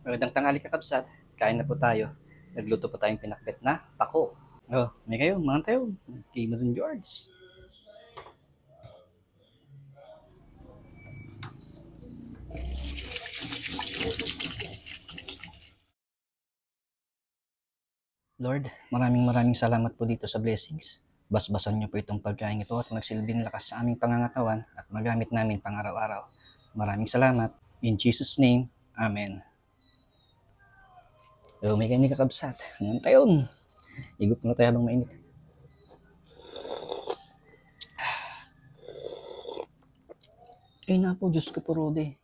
Magandang tanghali kakabsat. Kain na po tayo. Nagluto po tayong pinakbet na pako. Oh, may kayo, mga tayo. Kay Mazin George. Lord, maraming salamat po dito sa blessings. Basbasan niyo po itong pagkain ito at magsilbing lakas sa aming pangangatawan at magamit namin pang araw-araw. Maraming salamat. In Jesus' name, Amen. So, may kayo ni kakabsat. Ngayon tayo. Igup na tayo habang mainit. Ay na po, Diyos ko po, Rode.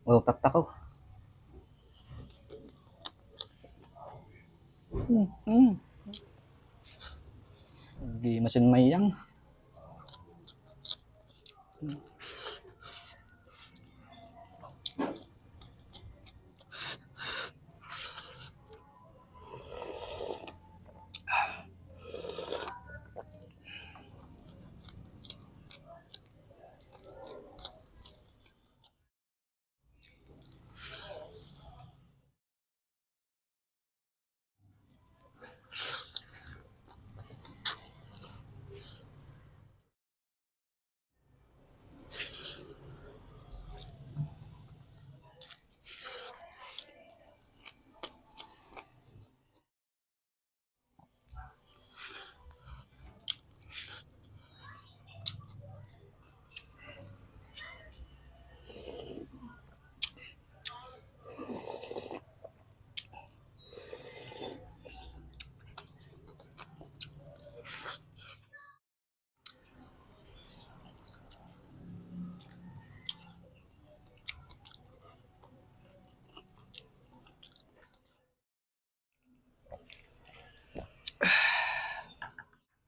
Oh, takta ko. Di masin mayang.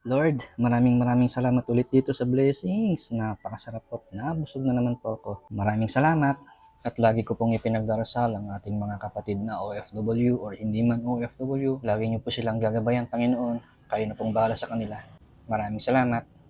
Lord, maraming salamat ulit dito sa blessings. Napakasarap po. Nabusog na naman po ako. Maraming salamat. At lagi ko pong ipinagdarasal ang ating mga kapatid na OFW or hindi man OFW. Lagi niyo po silang gagabayan, Panginoon. Kayo na pong bahala sa kanila. Maraming salamat.